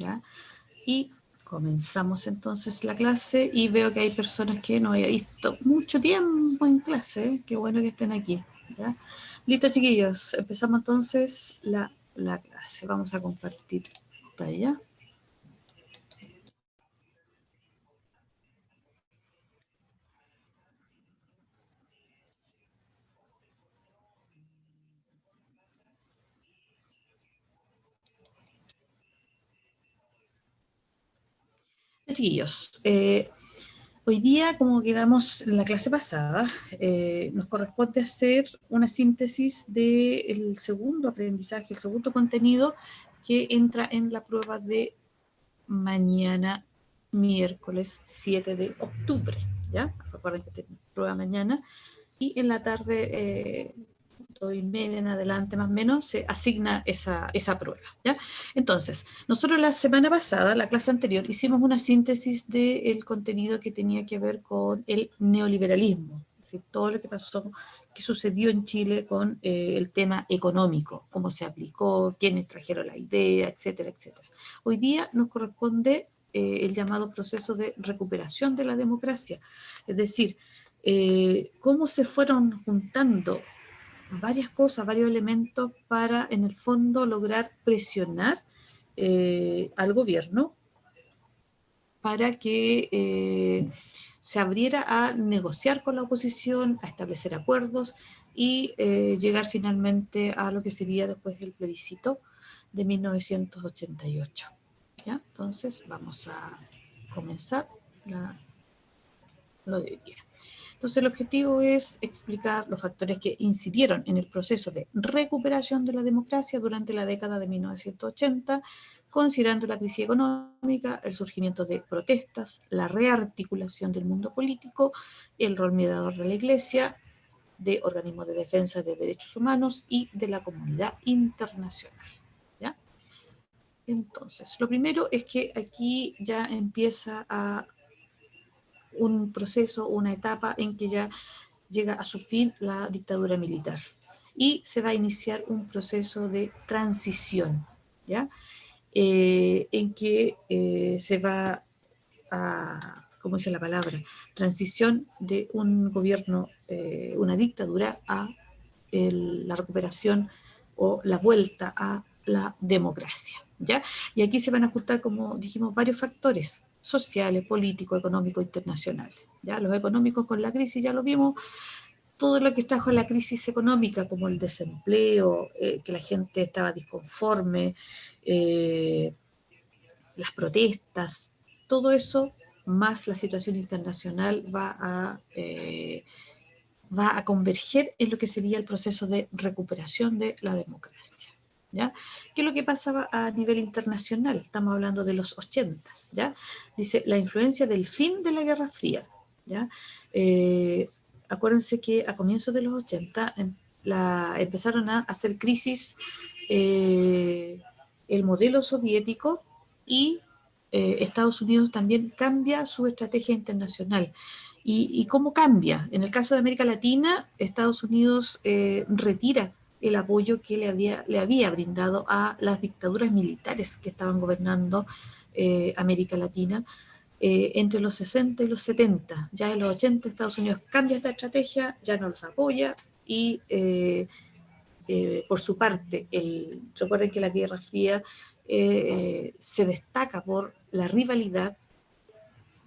¿ya? Y comenzamos entonces la clase y veo que hay personas que no había visto mucho tiempo en clase, ¿eh? Qué bueno que estén aquí, ¿ya? Listo, chiquillos, empezamos entonces la clase. Vamos a compartir pantalla. Chiquillos, hoy día, como quedamos en la clase pasada, nos corresponde hacer una síntesis del segundo aprendizaje, el segundo contenido que entra en la prueba de mañana, miércoles 7 de octubre, ¿ya? Recuerden que tenemos prueba mañana y en la tarde, 2:30 en adelante más o menos, se asigna esa prueba, ¿ya? Entonces, nosotros la semana pasada, la clase anterior, hicimos una síntesis del contenido que tenía que ver con el neoliberalismo, es decir, todo lo que pasó, que sucedió en Chile con el tema económico, cómo se aplicó, quiénes trajeron la idea, etcétera, etcétera. Hoy día nos corresponde el llamado proceso de recuperación de la democracia, es decir, cómo se fueron juntando varias cosas, varios elementos para, en el fondo, lograr presionar al gobierno para que se abriera a negociar con la oposición, a establecer acuerdos y llegar finalmente a lo que sería después el plebiscito de 1988. ¿Ya? Entonces, vamos a comenzar lo de hoy día. Entonces, el objetivo es explicar los factores que incidieron en el proceso de recuperación de la democracia durante la década de 1980, considerando la crisis económica, el surgimiento de protestas, la rearticulación del mundo político, el rol mediador de la Iglesia, de organismos de defensa de derechos humanos y de la comunidad internacional. ¿Ya? Entonces, lo primero es que aquí ya empieza a un proceso, una etapa en que ya llega a su fin la dictadura militar y se va a iniciar un proceso de transición, ¿ya? En que se va a, ¿cómo dice la palabra? Transición de un gobierno, una dictadura a la recuperación o la vuelta a la democracia, ¿ya? Y aquí se van a ajustar, como dijimos, varios factores sociales, políticos, económicos, internacionales, ¿ya? Los económicos con la crisis ya lo vimos, todo lo que trajo la crisis económica, como el desempleo, que la gente estaba disconforme, las protestas, todo eso, más la situación internacional, va a converger en lo que sería el proceso de recuperación de la democracia. ¿Ya? ¿Qué es lo que pasaba a nivel internacional? Estamos hablando de los 80, ¿ya? Dice, la influencia del fin de la Guerra Fría, ¿ya? Acuérdense que a comienzos de los 80 empezaron a hacer crisis el modelo soviético y Estados Unidos también cambia su estrategia internacional. ¿Y cómo cambia? En el caso de América Latina, Estados Unidos retira el apoyo que le había brindado a las dictaduras militares que estaban gobernando América Latina entre los 60 y los 70. Ya en los 80 Estados Unidos cambia esta estrategia, ya no los apoya y por su parte, recuerden que la Guerra Fría se destaca por la rivalidad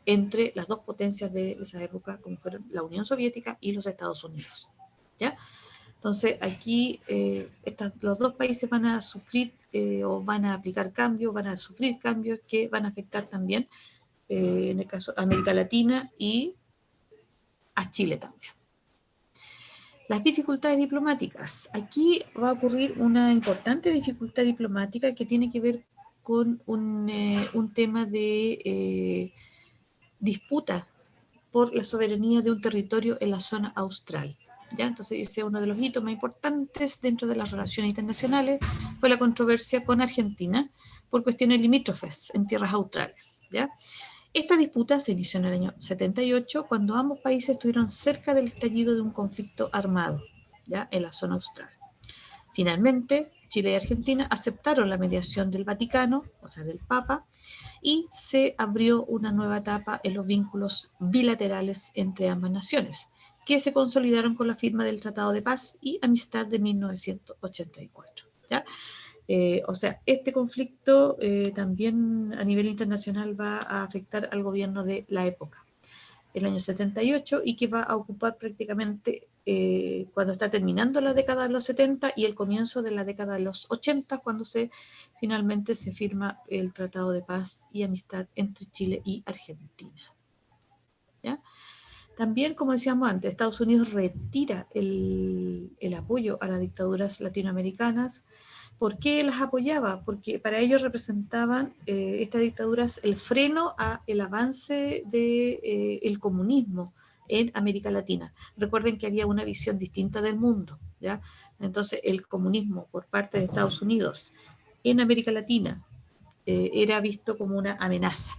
entre las dos potencias de esa época, como fueron la Unión Soviética y los Estados Unidos. ¿Ya? Entonces, aquí los dos países van a sufrir o van a aplicar cambios, van a sufrir cambios que van a afectar también, en el caso de América Latina y a Chile también. Las dificultades diplomáticas. Aquí va a ocurrir una importante dificultad diplomática que tiene que ver con un tema de disputa por la soberanía de un territorio en la zona austral. ¿Ya? Entonces, ese es uno de los hitos más importantes dentro de las relaciones internacionales, fue la controversia con Argentina por cuestiones limítrofes en tierras australes. ¿Ya? Esta disputa se inició en el año 78, cuando ambos países estuvieron cerca del estallido de un conflicto armado, ¿ya? En la zona austral. Finalmente, Chile y Argentina aceptaron la mediación del Vaticano, o sea, del Papa, y se abrió una nueva etapa en los vínculos bilaterales entre ambas naciones, que se consolidaron con la firma del Tratado de Paz y Amistad de 1984. ¿Ya? O sea, este conflicto también a nivel internacional va a afectar al gobierno de la época, el año 78, y que va a ocupar prácticamente cuando está terminando la década de los 70 y el comienzo de la década de los 80, cuando finalmente se firma el Tratado de Paz y Amistad entre Chile y Argentina. ¿Ya? También, como decíamos antes, Estados Unidos retira el apoyo a las dictaduras latinoamericanas. ¿Por qué las apoyaba? Porque para ellos representaban estas dictaduras el freno a el avance del comunismo en América Latina. Recuerden que había una visión distinta del mundo, ¿ya? Entonces, el comunismo por parte de Estados Unidos en América Latina era visto como una amenaza.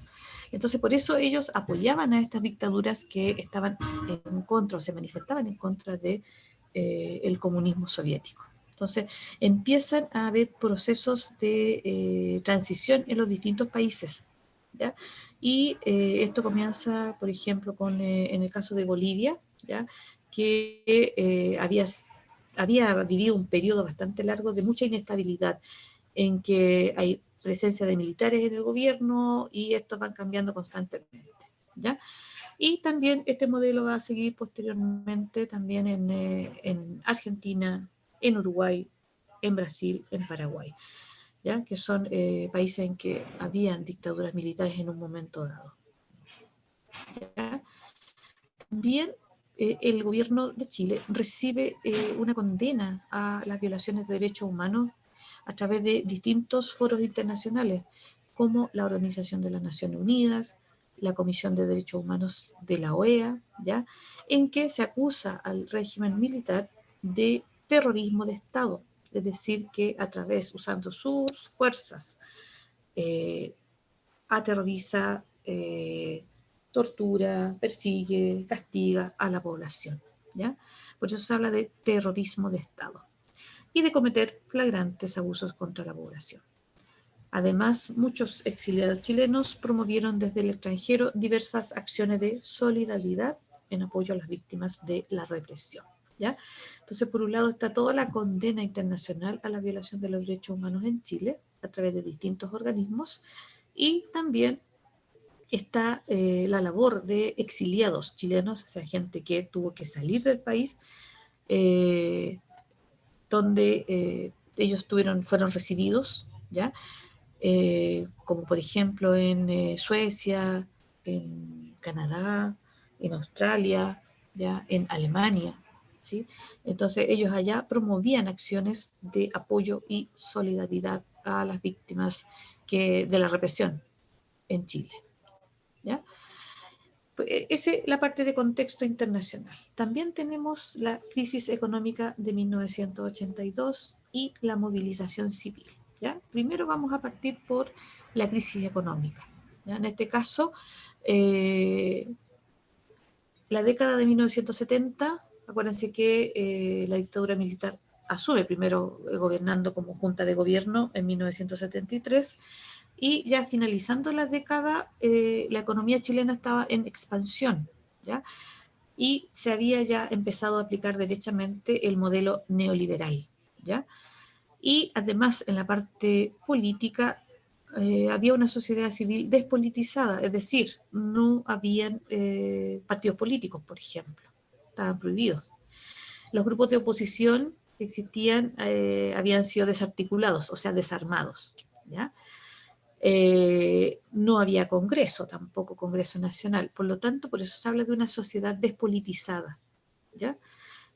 Entonces, por eso ellos apoyaban a estas dictaduras que estaban en contra o se manifestaban en contra de el comunismo soviético. Entonces, empiezan a haber procesos de transición en los distintos países, ¿ya? Y esto comienza, por ejemplo, en el caso de Bolivia, ¿ya? Que había vivido un periodo bastante largo de mucha inestabilidad, en que hay presencia de militares en el gobierno y estos van cambiando constantemente, ¿ya? Y también este modelo va a seguir posteriormente también en Argentina, en Uruguay, en Brasil, en Paraguay, ¿ya? Que son países en que habían dictaduras militares en un momento dado. ¿Ya? También el gobierno de Chile recibe una condena a las violaciones de derechos humanos a través de distintos foros internacionales, como la Organización de las Naciones Unidas, la Comisión de Derechos Humanos de la OEA, ¿ya? En que se acusa al régimen militar de terrorismo de Estado, es decir, que a través, usando sus fuerzas, aterroriza, tortura, persigue, castiga a la población, ¿ya? Por eso se habla de terrorismo de Estado y de cometer flagrantes abusos contra la población. Además, muchos exiliados chilenos promovieron desde el extranjero diversas acciones de solidaridad en apoyo a las víctimas de la represión, ¿ya? Entonces, por un lado está toda la condena internacional a la violación de los derechos humanos en Chile a través de distintos organismos, y también está la labor de exiliados chilenos, o sea, gente que tuvo que salir del país, eh, donde ellos fueron recibidos, ¿ya? Como por ejemplo en Suecia, en Canadá, en Australia, ¿ya? En Alemania, ¿sí? Entonces ellos allá promovían acciones de apoyo y solidaridad a las víctimas de la represión en Chile, ¿ya? Esa es la parte de contexto internacional. También tenemos la crisis económica de 1982 y la movilización civil, ¿ya? Primero vamos a partir por la crisis económica, ¿ya? En este caso, la década de 1970, acuérdense que la dictadura militar asume primero gobernando como junta de gobierno en 1973, y ya finalizando la década, la economía chilena estaba en expansión, ¿ya? Y se había ya empezado a aplicar derechamente el modelo neoliberal, ¿ya? Y además en la parte política había una sociedad civil despolitizada, es decir, no habían partidos políticos, por ejemplo, estaban prohibidos. Los grupos de oposición que existían habían sido desarticulados, o sea, desarmados, ¿ya? No había Congreso, tampoco Congreso Nacional, por lo tanto, por eso se habla de una sociedad despolitizada, ¿ya?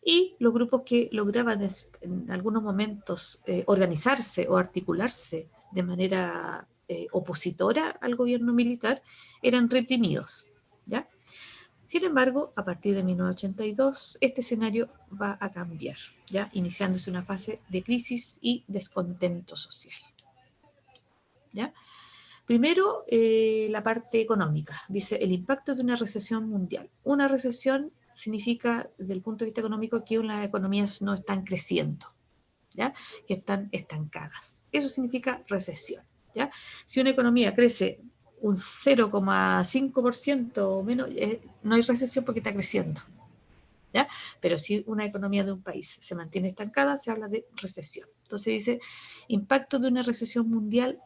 Y los grupos que lograban en algunos momentos organizarse o articularse de manera opositora al gobierno militar eran reprimidos, ¿ya? Sin embargo, a partir de 1982, este escenario va a cambiar, ¿ya? Iniciándose una fase de crisis y descontento social, ¿ya? Primero, la parte económica. Dice, el impacto de una recesión mundial. Una recesión significa, desde el punto de vista económico, que las economías no están creciendo, ¿ya? Que están estancadas. Eso significa recesión, ¿ya? Si una economía crece un 0,5% o menos, no hay recesión porque está creciendo, ¿ya? Pero si una economía de un país se mantiene estancada, se habla de recesión. Entonces dice, impacto de una recesión mundial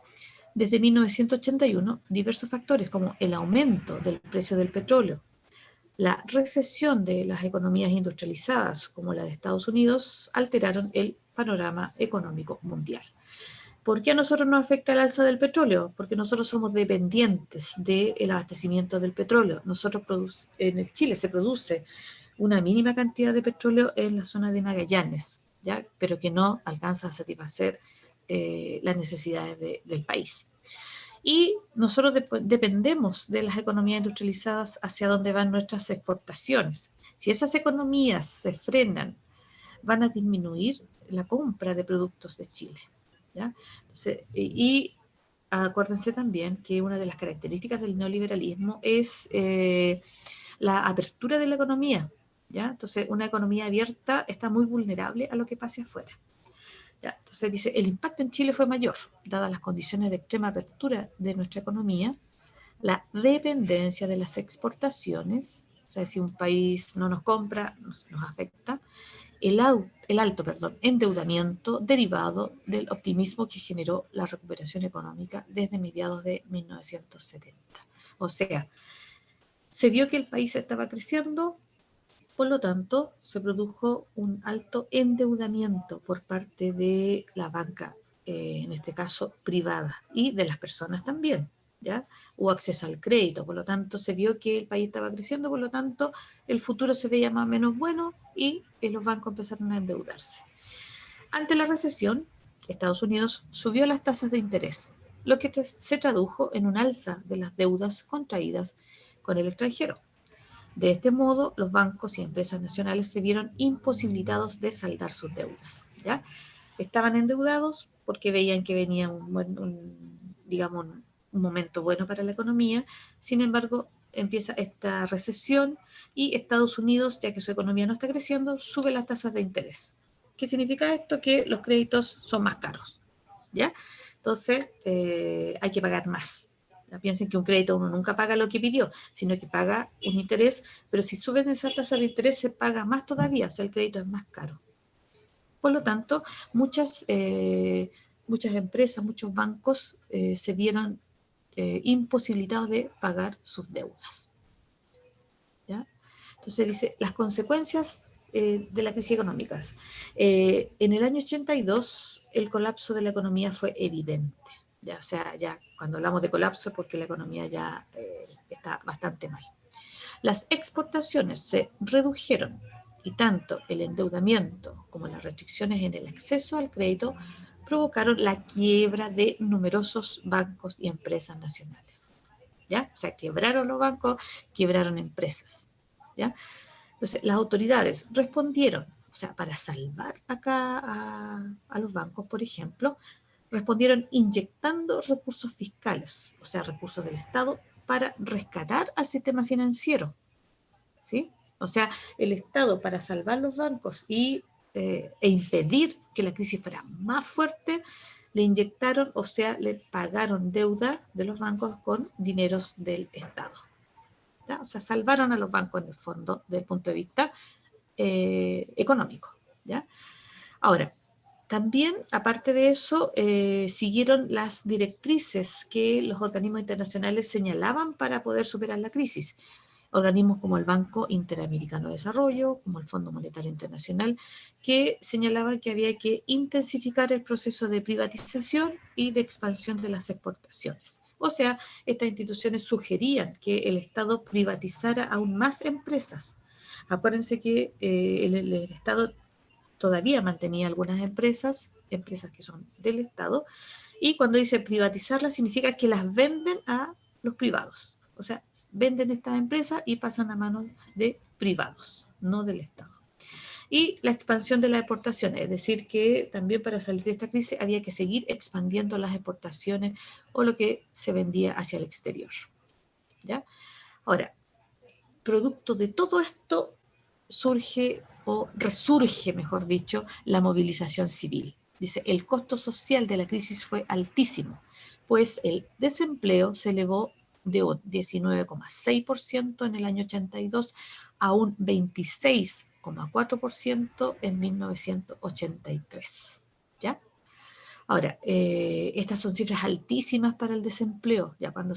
desde 1981, diversos factores como el aumento del precio del petróleo, la recesión de las economías industrializadas como la de Estados Unidos alteraron el panorama económico mundial. ¿Por qué a nosotros nos afecta el alza del petróleo? Porque nosotros somos dependientes del abastecimiento del petróleo. En el Chile se produce una mínima cantidad de petróleo en la zona de Magallanes, ¿ya? Pero que no alcanza a satisfacer las necesidades del país. Y nosotros dependemos de las economías industrializadas hacia donde van nuestras exportaciones. Si esas economías se frenan, van a disminuir la compra de productos de Chile, ¿ya? Entonces, y acuérdense también que una de las características del neoliberalismo es la apertura de la economía, ¿ya? Entonces, una economía abierta está muy vulnerable a lo que pase afuera. ¿Ya? Entonces dice, el impacto en Chile fue mayor, dadas las condiciones de extrema apertura de nuestra economía, la dependencia de las exportaciones, o sea, si un país no nos compra, nos afecta, el alto endeudamiento derivado del optimismo que generó la recuperación económica desde mediados de 1970. O sea, se vio que el país estaba creciendo, por lo tanto, se produjo un alto endeudamiento por parte de la banca, en este caso privada, y de las personas también, ¿ya? Hubo acceso al crédito, por lo tanto, se vio que el país estaba creciendo, por lo tanto, el futuro se veía más o menos bueno y los bancos empezaron a endeudarse. Ante la recesión, Estados Unidos subió las tasas de interés, lo que se tradujo en un alza de las deudas contraídas con el extranjero. De este modo, los bancos y empresas nacionales se vieron imposibilitados de saldar sus deudas, ¿ya? Estaban endeudados porque veían que venía digamos, un momento bueno para la economía. Sin embargo, empieza esta recesión y Estados Unidos, ya que su economía no está creciendo, sube las tasas de interés. ¿Qué significa esto? Que los créditos son más caros, ¿ya? Entonces, hay que pagar más. Piensen que un crédito uno nunca paga lo que pidió, sino que paga un interés, pero si suben esa tasa de interés se paga más todavía, o sea, el crédito es más caro. Por lo tanto, muchas empresas, muchos bancos se vieron imposibilitados de pagar sus deudas, ¿ya? Entonces dice, las consecuencias de la crisis económica. En el año 82, el colapso de la economía fue evidente. Ya, o sea, ya cuando hablamos de colapso es porque la economía ya está bastante mal. Las exportaciones se redujeron y tanto el endeudamiento como las restricciones en el acceso al crédito provocaron la quiebra de numerosos bancos y empresas nacionales. ¿Ya? O sea, quebraron los bancos, quebraron empresas. ¿Ya? Entonces, las autoridades respondieron, o sea, para salvar acá a los bancos, por ejemplo, respondieron inyectando recursos fiscales, o sea, recursos del Estado, para rescatar al sistema financiero, ¿sí? O sea, el Estado para salvar los bancos e impedir que la crisis fuera más fuerte, le inyectaron, o sea, le pagaron deuda de los bancos con dineros del Estado. ¿Ya? O sea, salvaron a los bancos en el fondo desde el punto de vista económico. ¿Ya? Ahora, también, aparte de eso, siguieron las directrices que los organismos internacionales señalaban para poder superar la crisis. Organismos como el Banco Interamericano de Desarrollo, como el Fondo Monetario Internacional, que señalaban que había que intensificar el proceso de privatización y de expansión de las exportaciones. O sea, estas instituciones sugerían que el Estado privatizara aún más empresas. Acuérdense que el Estado todavía mantenía algunas empresas que son del Estado, y cuando dice privatizarlas significa que las venden a los privados. O sea, venden estas empresas y pasan a manos de privados, no del Estado. Y la expansión de las exportaciones, es decir, que también para salir de esta crisis había que seguir expandiendo las exportaciones o lo que se vendía hacia el exterior. ¿Ya? Ahora, producto de todo esto surge o resurge, mejor dicho, la movilización civil. Dice, el costo social de la crisis fue altísimo, pues el desempleo se elevó de un 19,6% en el año 82 a un 26,4% en 1983. ¿Ya? Ahora, estas son cifras altísimas para el desempleo. Ya cuando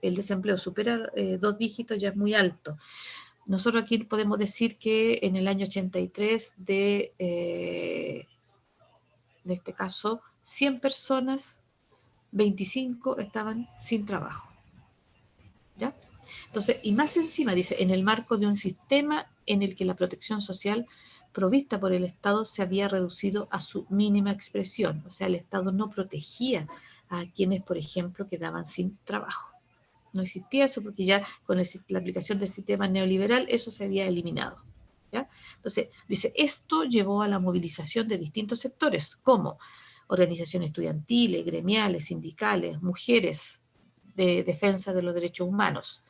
el desempleo supera 2 dígitos ya es muy alto. Nosotros aquí podemos decir que en el año 83 en este caso, 100 personas, 25 estaban sin trabajo. ¿Ya? Entonces, y más encima, dice, en el marco de un sistema en el que la protección social provista por el Estado se había reducido a su mínima expresión. O sea, el Estado no protegía a quienes, por ejemplo, quedaban sin trabajo. No existía eso porque ya con la aplicación del sistema neoliberal eso se había eliminado. ¿Ya? Entonces, dice, esto llevó a la movilización de distintos sectores, como organizaciones estudiantiles, gremiales, sindicales, mujeres de defensa de los derechos humanos.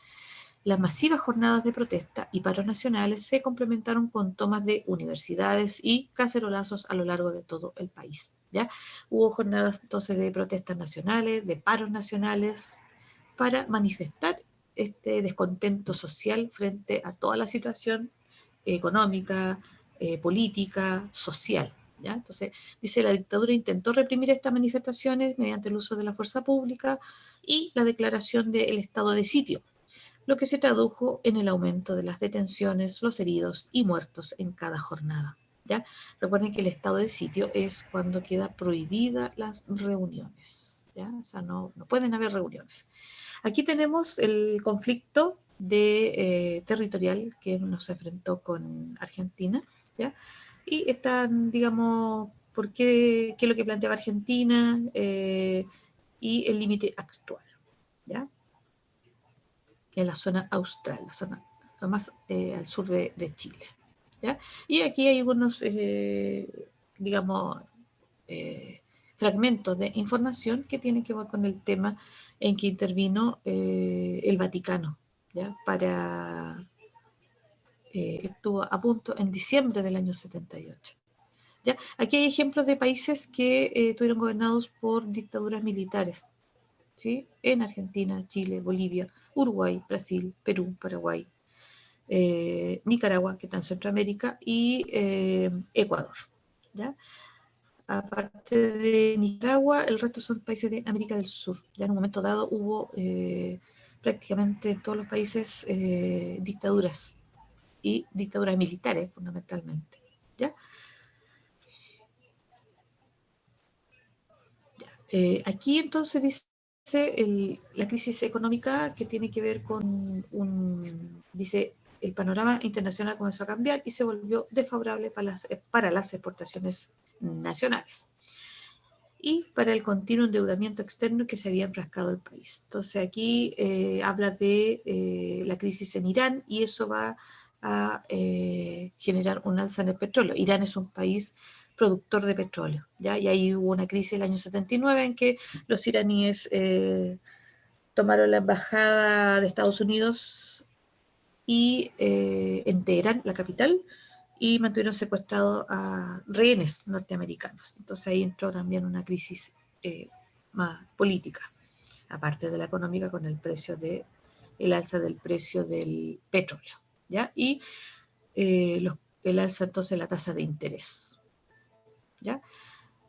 Las masivas jornadas de protesta y paros nacionales se complementaron con tomas de universidades y cacerolazos a lo largo de todo el país. ¿Ya? Hubo jornadas entonces de protestas nacionales, de paros nacionales, para manifestar este descontento social frente a toda la situación económica, política, social. ¿Ya? Entonces, dice, la dictadura intentó reprimir estas manifestaciones mediante el uso de la fuerza pública y la declaración del estado de sitio, lo que se tradujo en el aumento de las detenciones, los heridos y muertos en cada jornada. ¿Ya? Recuerden que el estado de sitio es cuando queda prohibida las reuniones. ¿Ya? O sea, no pueden haber reuniones. Aquí tenemos el conflicto territorial que nos enfrentó con Argentina, ¿ya? Y están, digamos, qué es lo que planteaba Argentina y el límite actual, ¿ya? En la zona austral, la zona lo más al sur de Chile, ¿ya? Y aquí hay algunos, digamos, fragmentos de información que tienen que ver con el tema en que intervino el Vaticano, ¿ya? Que estuvo a punto en diciembre del año 78. ¿Ya? Aquí hay ejemplos de países que estuvieron gobernados por dictaduras militares, ¿sí? En Argentina, Chile, Bolivia, Uruguay, Brasil, Perú, Paraguay, Nicaragua, que está en Centroamérica, y Ecuador. ¿Ya? Aparte de Nicaragua, el resto son países de América del Sur. Ya en un momento dado hubo prácticamente en todos los países dictaduras y dictaduras militares fundamentalmente. ¿Ya? Aquí entonces dice la crisis económica que tiene que ver con dice, el panorama internacional comenzó a cambiar y se volvió desfavorable para las exportaciones nacionales y para el continuo endeudamiento externo que se había enfrascado el país. Entonces aquí habla de la crisis en Irán y eso va a generar un alza en el petróleo. Irán es un país productor de petróleo, ¿ya? Y ahí hubo una crisis en el año 79 en que los iraníes tomaron la embajada de Estados Unidos y en Teherán, la capital, y mantuvieron secuestrados a rehenes norteamericanos. Entonces ahí entró también una crisis más política, aparte de la económica, con el alza del precio del petróleo, ¿ya? Y el alza entonces de la tasa de interés, ¿ya?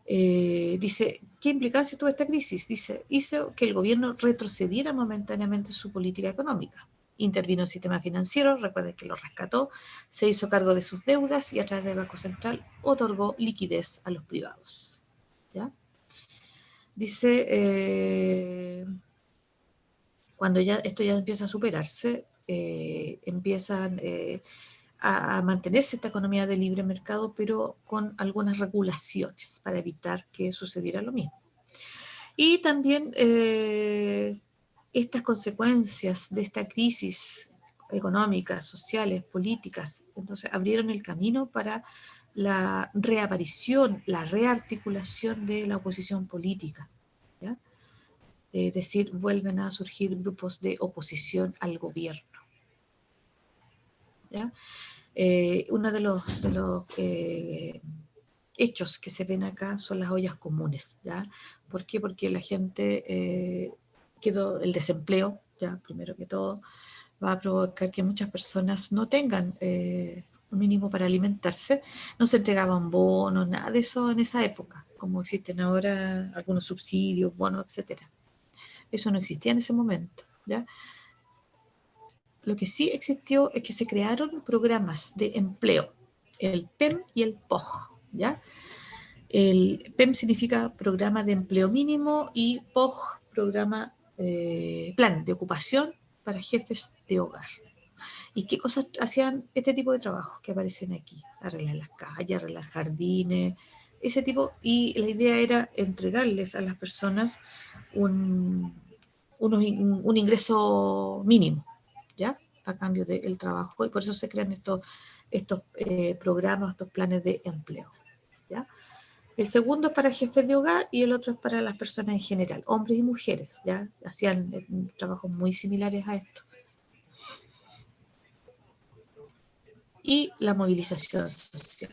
Dice, ¿qué implicancia tuvo esta crisis? Dice, hizo que el gobierno retrocediera momentáneamente su política económica. Intervino el sistema financiero, recuerden que lo rescató, se hizo cargo de sus deudas y a través del Banco Central otorgó liquidez a los privados. ¿Ya? Dice, cuando esto ya empieza a superarse, empiezan a mantenerse esta economía de libre mercado, pero con algunas regulaciones para evitar que sucediera lo mismo. Y también estas consecuencias de esta crisis económicas, sociales, políticas, entonces abrieron el camino para la reaparición, la rearticulación de la oposición política. ¿Ya? Es decir, vuelven a surgir grupos de oposición al gobierno. ¿Ya? Uno de los hechos que se ven acá son las ollas comunes, ¿ya? ¿Por qué? Porque la gente quedó, el desempleo, ya, primero que todo, va a provocar que muchas personas no tengan un mínimo para alimentarse. No se entregaban bonos, nada de eso en esa época, como existen ahora algunos subsidios, bonos, etcétera. Eso no existía en ese momento, ¿ya? Lo que sí existió es que se crearon programas de empleo, el PEM y el POG, ¿ya? El PEM significa Programa de Empleo Mínimo y POG, Programa Plan de Ocupación para Jefes de Hogar. ¿Y qué cosas hacían este tipo de trabajos que aparecen aquí? Arreglar las calles, arreglar jardines, ese tipo. Y la idea era entregarles a las personas un, un ingreso mínimo, ¿ya? A cambio del trabajo. Y por eso se crean estos programas, estos planes de empleo, ¿ya? El segundo es para jefes de hogar y el otro es para las personas en general, hombres y mujeres, ¿ya? Hacían trabajos muy similares a esto. Y la movilización social.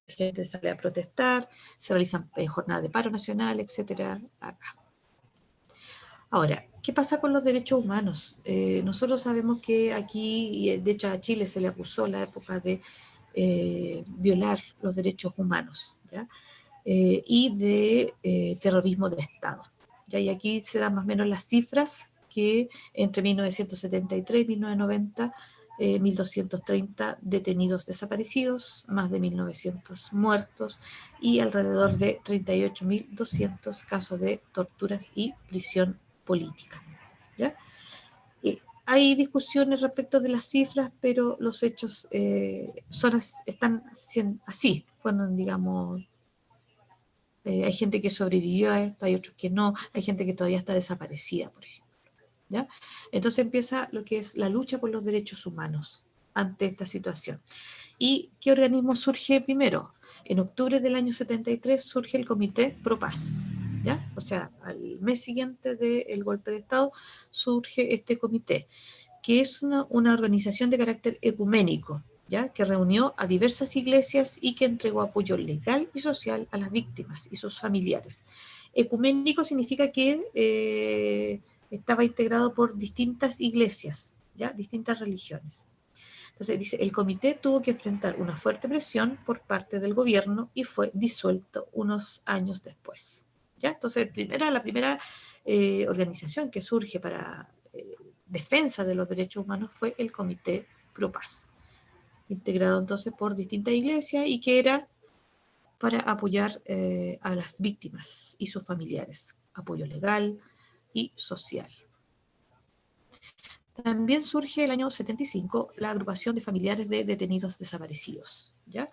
La gente sale a protestar, se realizan jornadas de paro nacional, etcétera, acá. Ahora, ¿qué pasa con los derechos humanos? Nosotros sabemos que aquí, y de hecho a Chile se le acusó en la época de violar los derechos humanos, ¿ya? Y de terrorismo de Estado. ¿Ya? Y aquí se dan más o menos las cifras que entre 1973 y 1990, 1.230 detenidos desaparecidos, más de 1.900 muertos y alrededor de 38.200 casos de torturas y prisión política. ¿Ya? Hay discusiones respecto de las cifras, pero los hechos están así, fueron, digamos, hay gente que sobrevivió a esto, hay otros que no, hay gente que todavía está desaparecida, por ejemplo, ¿ya? Entonces empieza lo que es la lucha por los derechos humanos ante esta situación. ¿Y qué organismo surge primero? En octubre del año 73 surge el Comité Pro Paz, ¿ya? O sea, al mes siguiente del golpe de Estado surge este comité, que es una organización de carácter ecuménico, ¿ya? Que reunió a diversas iglesias y que entregó apoyo legal y social a las víctimas y sus familiares. Ecuménico significa que estaba integrado por distintas iglesias, ¿ya? Distintas religiones. Entonces dice, el comité tuvo que enfrentar una fuerte presión por parte del gobierno y fue disuelto unos años después, ¿ya? Entonces la primera organización que surge para defensa de los derechos humanos fue el Comité Pro Paz, integrado entonces por distintas iglesias y que era para apoyar a las víctimas y sus familiares, apoyo legal y social. También surge el año 75 la agrupación de familiares de detenidos desaparecidos, ¿ya?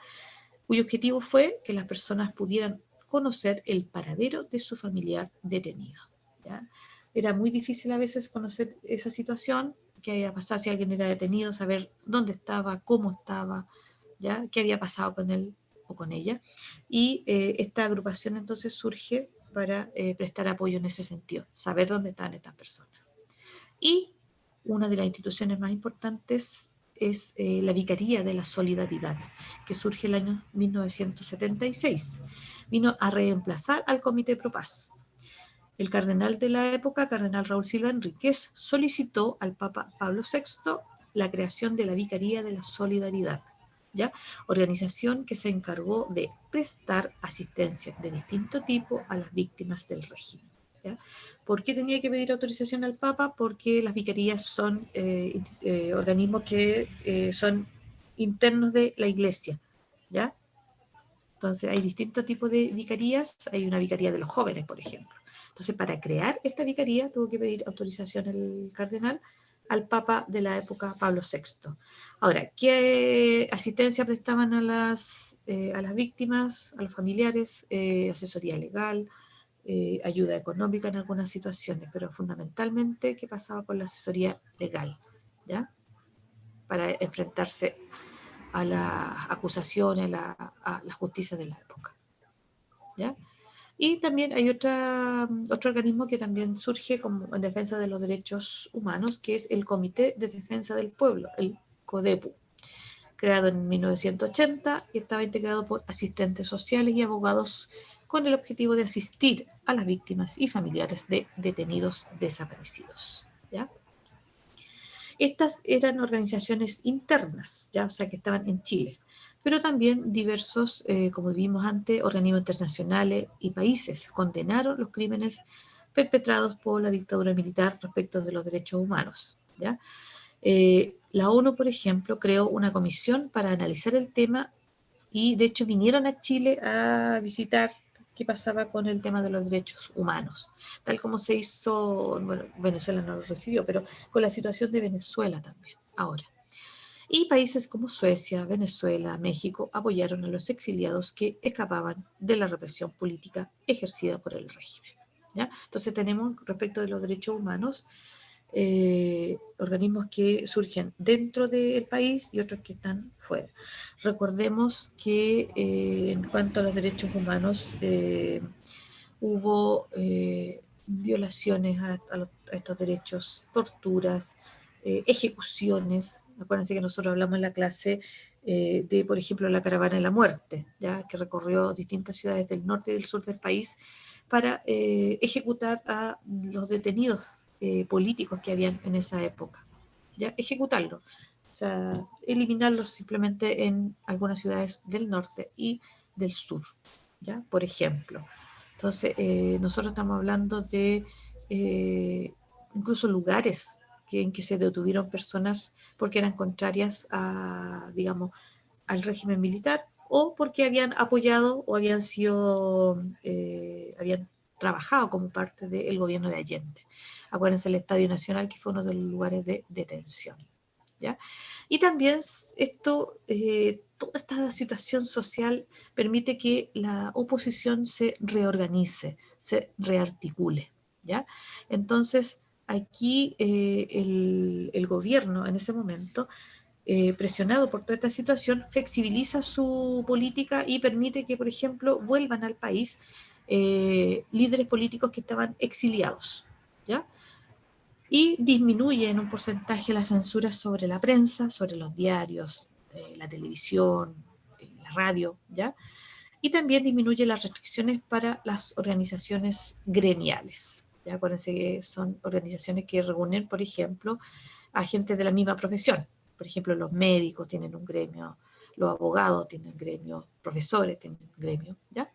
Cuyo objetivo fue que las personas pudieran conocer el paradero de su familiar detenido, ¿ya? Era muy difícil a veces conocer esa situación, qué había pasado si alguien era detenido, saber dónde estaba, cómo estaba, ¿ya? Qué había pasado con él o con ella. Y esta agrupación entonces surge para prestar apoyo en ese sentido, saber dónde están estas personas. Y una de las instituciones más importantes es la Vicaría de la Solidaridad, que surge el año 1976. Vino a reemplazar al Comité Pro Paz. El cardenal de la época, cardenal Raúl Silva Enríquez, solicitó al Papa Pablo VI la creación de la Vicaría de la Solidaridad, ¿ya? Organización que se encargó de prestar asistencia de distinto tipo a las víctimas del régimen, ¿ya? ¿Por qué tenía que pedir autorización al Papa? Porque las vicarías son organismos que son internos de la Iglesia, ¿ya? Entonces hay distintos tipos de vicarías, hay una vicaría de los jóvenes, por ejemplo. Entonces para crear esta vicaría tuvo que pedir autorización el cardenal al Papa de la época Pablo VI. Ahora, ¿qué asistencia prestaban a las víctimas, a los familiares? Asesoría legal, ayuda económica en algunas situaciones, pero fundamentalmente, ¿qué pasaba con la asesoría legal? ¿Ya? Para enfrentarse a las acusaciones, a la justicia de la época, ¿ya? Y también hay otro organismo que también surge como en defensa de los derechos humanos, que es el Comité de Defensa del Pueblo, el CODEPU, creado en 1980 y estaba integrado por asistentes sociales y abogados con el objetivo de asistir a las víctimas y familiares de detenidos desaparecidos. ¿Ya? Estas eran organizaciones internas, ya, o sea, que estaban en Chile, pero también diversos, como vimos antes, organismos internacionales y países condenaron los crímenes perpetrados por la dictadura militar respecto de los derechos humanos. ¿Ya? La ONU, por ejemplo, creó una comisión para analizar el tema y de hecho vinieron a Chile a visitar qué pasaba con el tema de los derechos humanos, tal como se hizo, bueno, Venezuela no lo recibió, pero con la situación de Venezuela también, ahora. Y países como Suecia, Venezuela, México apoyaron a los exiliados que escapaban de la represión política ejercida por el régimen. ¿Ya? Entonces tenemos, respecto de los derechos humanos, organismos que surgen dentro del país y otros que están fuera. Recordemos que en cuanto a los derechos humanos, hubo violaciones a estos derechos, torturas, ejecuciones. Acuérdense que nosotros hablamos en la clase de, por ejemplo, la caravana de la muerte, ¿ya? Que recorrió distintas ciudades del norte y del sur del país para ejecutar a los detenidos políticos que habían en esa época, ¿ya? Ejecutarlos, o sea, eliminarlos simplemente en algunas ciudades del norte y del sur, ¿ya? Por ejemplo. Entonces, nosotros estamos hablando de incluso lugares en que se detuvieron personas porque eran contrarias a, digamos, al régimen militar o porque habían apoyado o habían sido, habían trabajado como parte del gobierno de Allende. Acuérdense el Estadio Nacional, que fue uno de los lugares de detención. ¿Ya? Y también esto, toda esta situación social permite que la oposición se reorganice, se rearticule. ¿Ya? Entonces, aquí el gobierno en ese momento presionado por toda esta situación, flexibiliza su política y permite que, por ejemplo, vuelvan al país líderes políticos que estaban exiliados, ¿ya? Y disminuye en un porcentaje la censura sobre la prensa, sobre los diarios, la televisión, la radio, ¿ya? Y también disminuye las restricciones para las organizaciones gremiales. ¿Ya? Acuérdense que son organizaciones que reúnen, por ejemplo, a gente de la misma profesión. Por ejemplo, los médicos tienen un gremio, los abogados tienen gremio, profesores tienen gremio. ¿Ya?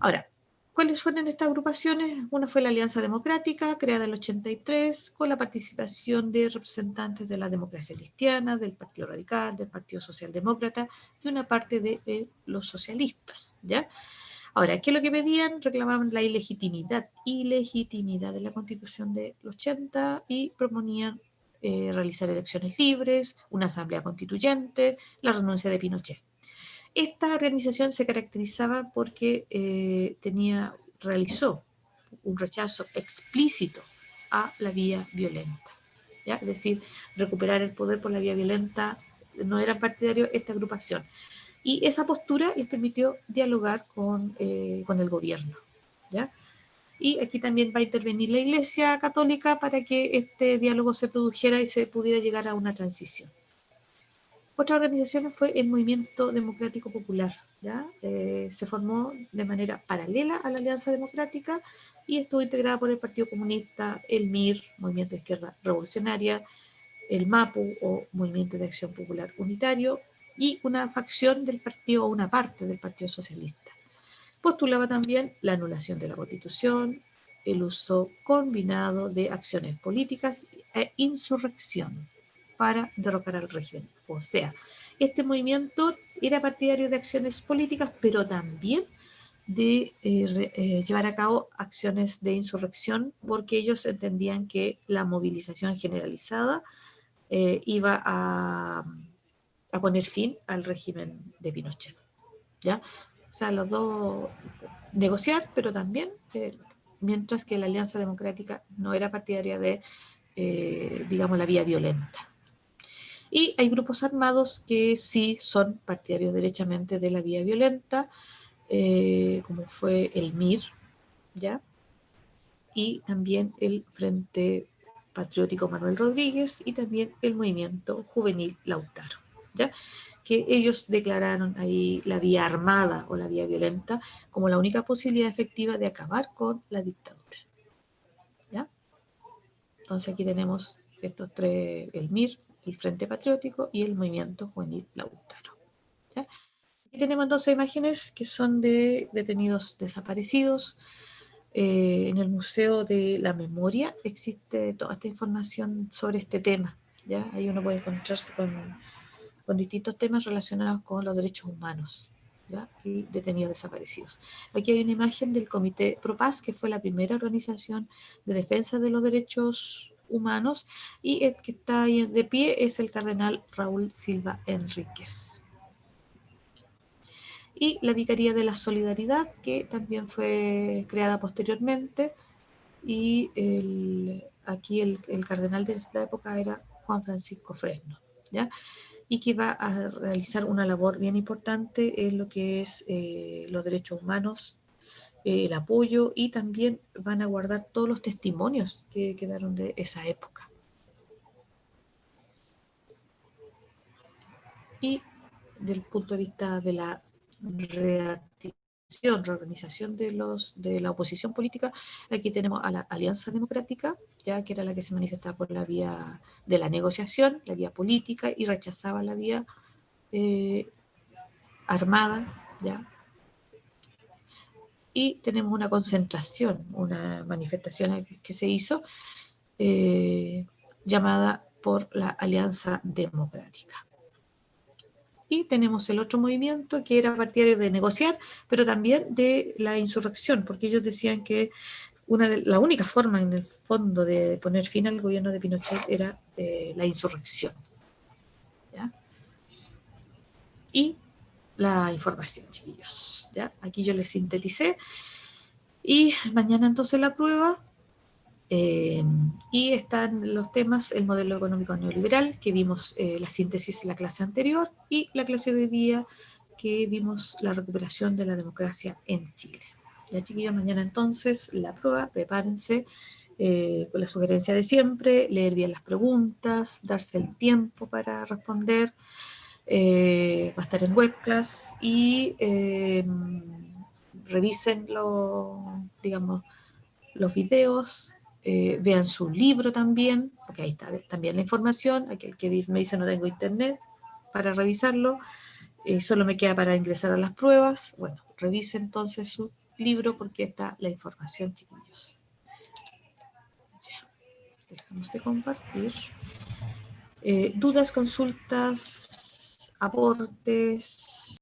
Ahora, ¿cuáles fueron estas agrupaciones? Una fue la Alianza Democrática, creada en el 83, con la participación de representantes de la democracia cristiana, del Partido Radical, del Partido Socialdemócrata y una parte de los socialistas, ¿ya? Ahora, ¿qué es lo que pedían? Reclamaban la ilegitimidad de la Constitución del 80 y proponían realizar elecciones libres, una asamblea constituyente, la renuncia de Pinochet. Esta organización se caracterizaba porque realizó un rechazo explícito a la vía violenta. ¿Ya? Es decir, recuperar el poder por la vía violenta no era partidario esta agrupación. Y esa postura les permitió dialogar con el gobierno. ¿Ya? Y aquí también va a intervenir la Iglesia Católica para que este diálogo se produjera y se pudiera llegar a una transición. Otra organización fue el Movimiento Democrático Popular. ¿Ya? Se formó de manera paralela a la Alianza Democrática y estuvo integrada por el Partido Comunista, el MIR, Movimiento de Izquierda Revolucionaria, el MAPU o Movimiento de Acción Popular Unitario y una facción del partido o una parte del Partido Socialista. Postulaba también la anulación de la Constitución, el uso combinado de acciones políticas e insurrección para derrocar al régimen. O sea, este movimiento era partidario de acciones políticas, pero también de llevar a cabo acciones de insurrección, porque ellos entendían que la movilización generalizada iba a poner fin al régimen de Pinochet. ¿Ya? O sea, los dos negociar, pero también, mientras que la Alianza Democrática no era partidaria de, digamos, la vía violenta. Y hay grupos armados que sí son partidarios derechamente de la vía violenta, como fue el MIR, ¿ya? Y también el Frente Patriótico Manuel Rodríguez y también el Movimiento Juvenil Lautaro. ¿ya? Que ellos declararon ahí la vía armada o la vía violenta como la única posibilidad efectiva de acabar con la dictadura, ¿ya? Entonces aquí tenemos estos tres, el MIR, el Frente Patriótico y el Movimiento Juvenil Lautaro, ¿ya? Aquí tenemos entonces imágenes que son de detenidos desaparecidos. En el Museo de la Memoria existe toda esta información sobre este tema, ¿ya? Ahí uno puede encontrarse con distintos temas relacionados con los derechos humanos, ¿ya? Y detenidos desaparecidos. Aquí hay una imagen del Comité Pro Paz, que fue la primera organización de defensa de los derechos humanos, y el que está ahí de pie es el cardenal Raúl Silva Enríquez. Y la Vicaría de la Solidaridad, que también fue creada posteriormente, y aquí el cardenal de esta época era Juan Francisco Fresno, ¿ya? Y que va a realizar una labor bien importante en lo que es los derechos humanos, el apoyo, y también van a guardar todos los testimonios que quedaron de esa época. Y del punto de vista de la reorganización de la oposición política, aquí tenemos a la Alianza Democrática, ya que era la que se manifestaba por la vía de la negociación, la vía política, y rechazaba la vía armada, ya. Y tenemos una concentración, una manifestación que se hizo llamada por la Alianza Democrática. Y tenemos el otro movimiento que era partidario de negociar, pero también de la insurrección, porque ellos decían que la única forma en el fondo de poner fin al gobierno de Pinochet era la insurrección, ¿ya? Y la información, chiquillos, ¿ya? Aquí yo les sinteticé. Y mañana entonces la prueba. Y están los temas, el modelo económico neoliberal, que vimos la síntesis de la clase anterior, y la clase de hoy día, que vimos la recuperación de la democracia en Chile. Ya, chiquillos, mañana entonces la prueba, prepárense con la sugerencia de siempre, leer bien las preguntas, darse el tiempo para responder, va a estar en webclass, y revisen digamos, los videos, vean su libro también, porque ahí está también la información. Aquel que me dice no tengo internet para revisarlo, solo me queda para ingresar a las pruebas. Bueno, revise entonces su libro porque está la información, chiquillos. Ya, dejamos de compartir. Dudas, consultas, aportes.